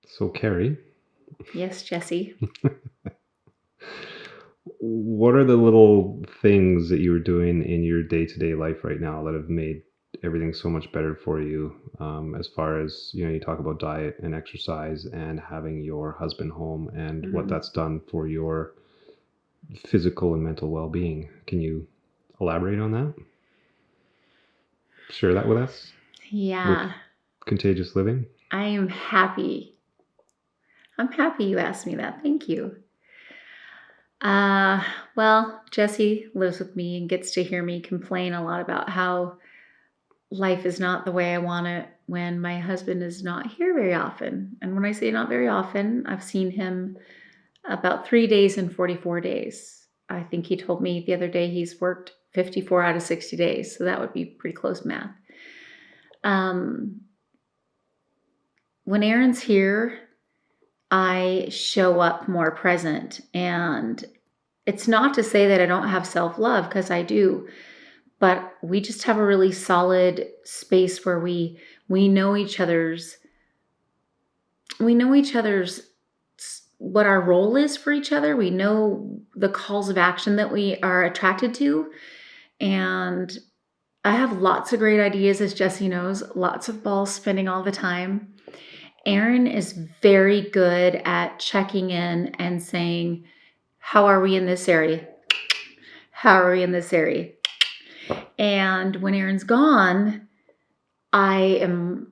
So, Carrie, Yes, Jesse. what are the little things that you're doing in your day-to-day life right now that have made everything so much better for you? As far as, you talk about diet and exercise and having your husband home and what Mhm. that's done for your physical and mental well-being. Can you elaborate on that? Share that with us with Yeah, Contagious Living? I am happy. I'm happy you asked me that. Thank you. Uh, well, Jesse lives with me and gets to hear me complain a lot about how life is not the way I want it when my husband is not here very often. And when I say not very often, I've seen him about 3 days in 44 days. I think he told me the other day he's worked 54 out of 60 days. So that would be pretty close math. Um, when Aaron's here, I show up more present. And it's not to say that I don't have self love, because I do, but we just have a really solid space where we know each other's we know each other's what our role is for each other. We know the calls of action that we are attracted to. And I have lots of great ideas, as Jesse knows, lots of balls spinning all the time. Aaron is very good at checking in and saying, how are we in this area? How are we in this area? And when Aaron's gone, I am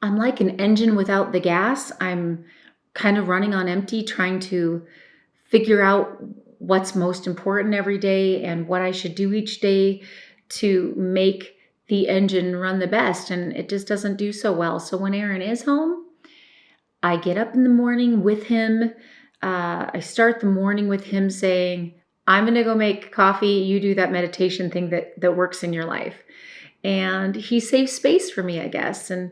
I'm like an engine without the gas. I'm kind of running on empty, trying to figure out what's most important every day and what I should do each day to make the engine run the best. And it just doesn't do so well. So when Aaron is home, I get up in the morning with him. I start the morning with him saying, I'm going to go make coffee. You do that meditation thing that works in your life. And he saves space for me, I guess. And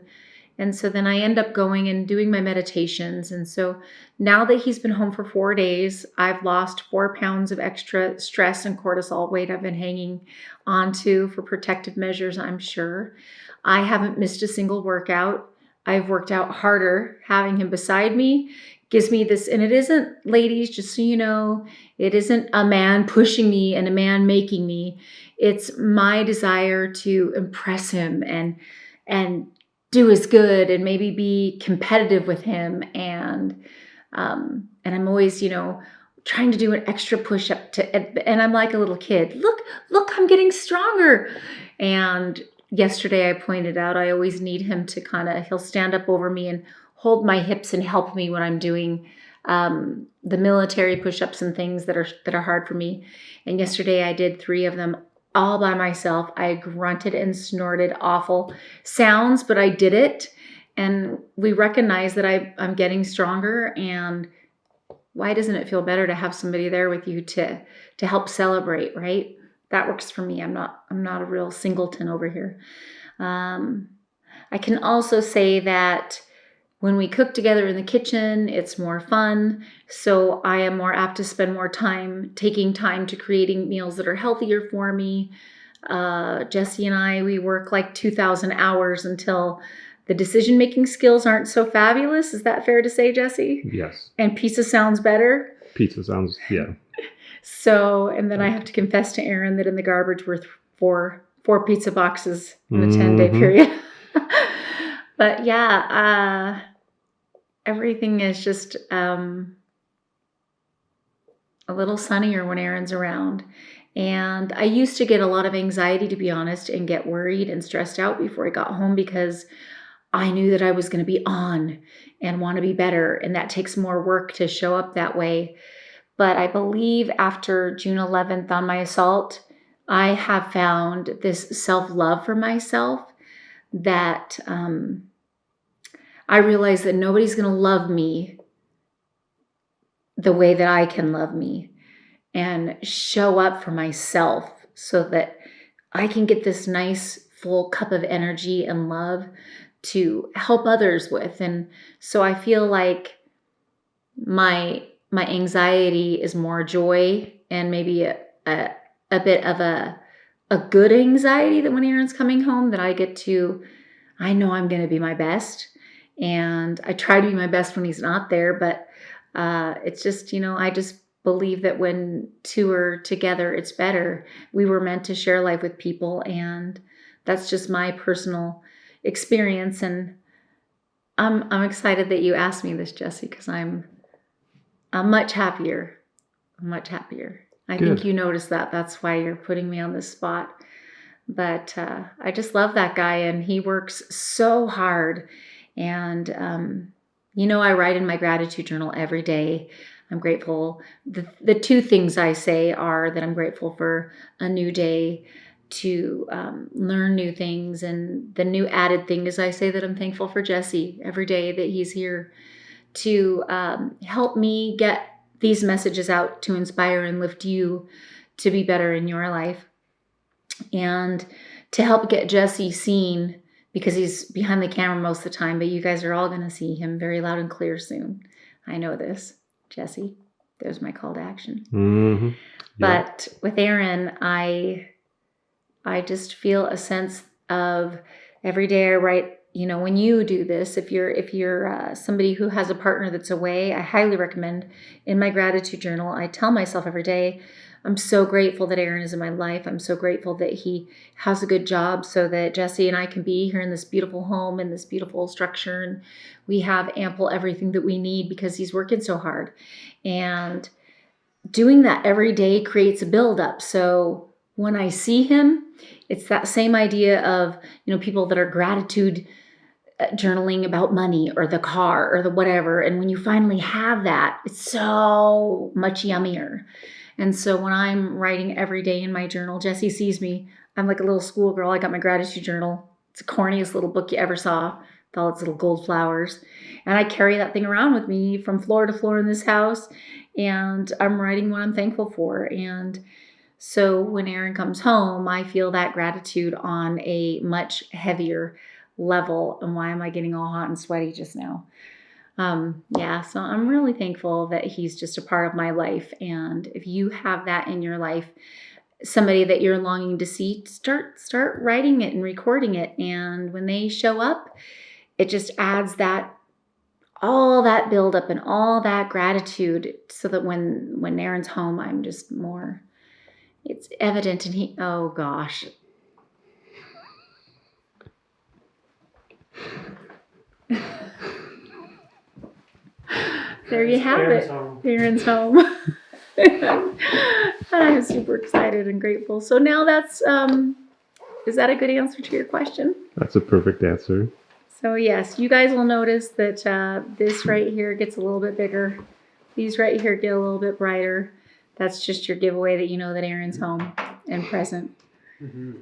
so then I end up going and doing my meditations. And so now that he's been home for 4 days, I've lost 4 pounds of extra stress and cortisol weight I've been hanging onto for protective measures, I'm sure. I haven't missed a single workout. I've worked out harder having him beside me. Gives me this, and it isn't, ladies, just so you know, it isn't a man pushing me and a man making me. It's my desire to impress him and do as good and maybe be competitive with him. And I'm always, trying to do an extra push up and I'm like a little kid. Look, I'm getting stronger. And yesterday I pointed out I always need him to he'll stand up over me and hold my hips and help me when I'm doing the military push-ups and things that are hard for me. And yesterday I did 3 of them all by myself. I grunted and snorted awful sounds, but I did it. And we recognize that I'm getting stronger. And why doesn't it feel better to have somebody there with you to help celebrate, right? That works for me. I'm not a real singleton over here. Um, I can also say that when we cook together in the kitchen, it's more fun. So I am more apt to spend more time taking time to creating meals that are healthier for me. Jesse and I, we work like 2,000 hours until the decision-making skills aren't so fabulous. Is that fair to say, Jesse? Yes. And pizza sounds better. Pizza sounds, yeah. So, and then I have to confess to Aaron that in the garbage were four pizza boxes in a 10-day period. But yeah, everything is just a little sunnier when Aaron's around. And I used to get a lot of anxiety, to be honest, and get worried and stressed out before I got home because I knew that I was going to be on and want to be better. And that takes more work to show up that way. But I believe after June 11th on my assault, I have found this self-love for myself that I realize that nobody's going to love me the way that I can love me and show up for myself so that I can get this nice full cup of energy and love to help others with. And so I feel like my anxiety is more joy and maybe a bit of a good anxiety that when Aaron's coming home that I know I'm going to be my best. And I try to be my best when he's not there, but it's just, I just believe that when two are together, it's better. We were meant to share life with people, and that's just my personal experience. And I'm excited that you asked me this, Jesse, because I'm much happier. I'm much happier. I think Good. you noticed that. That's why you're putting me on this spot. But I just love that guy, and he works so hard. And, I write in my gratitude journal every day. I'm grateful. The two things I say are that I'm grateful for a new day, to learn new things. And the new added thing is I say that I'm thankful for Jesse every day, that he's here to help me get these messages out, to inspire and lift you to be better in your life, and to help get Jesse seen, because he's behind the camera most of the time, but you guys are all going to see him very loud and clear soon. I know this. Jesse, there's my call to action. Mm-hmm. Yeah. But with Aaron, I just feel a sense of every day I write, when you do this, if you're somebody who has a partner that's away, I highly recommend, in my gratitude journal, I tell myself every day, I'm so grateful that Aaron is in my life. I'm so grateful that he has a good job so that Jesse and I can be here in this beautiful home, in this beautiful structure, and we have ample everything that we need because he's working so hard. And doing that every day creates a buildup. So when I see him, it's that same idea of, people that are gratitude journaling about money or the car or the whatever. And when you finally have that, it's so much yummier. And so when I'm writing every day in my journal, Jesse sees me. I'm like a little schoolgirl. I got my gratitude journal. It's the corniest little book you ever saw, with all its little gold flowers. And I carry that thing around with me from floor to floor in this house. And I'm writing what I'm thankful for. And so when Aaron comes home, I feel that gratitude on a much heavier level. And why am I getting all hot and sweaty just now? So I'm really thankful that he's just a part of my life. And if you have that in your life, somebody that you're longing to see, start writing it and recording it. And when they show up, it just adds all that buildup and all that gratitude, so that when Aaron's home, I'm just more, it's evident. And oh gosh. There you have it. Aaron's home. And I'm super excited and grateful. So now that's, is that a good answer to your question? That's a perfect answer. So yes, you guys will notice that this right here gets a little bit bigger. These right here get a little bit brighter. That's just your giveaway that you know that Aaron's home and present. Mm-hmm.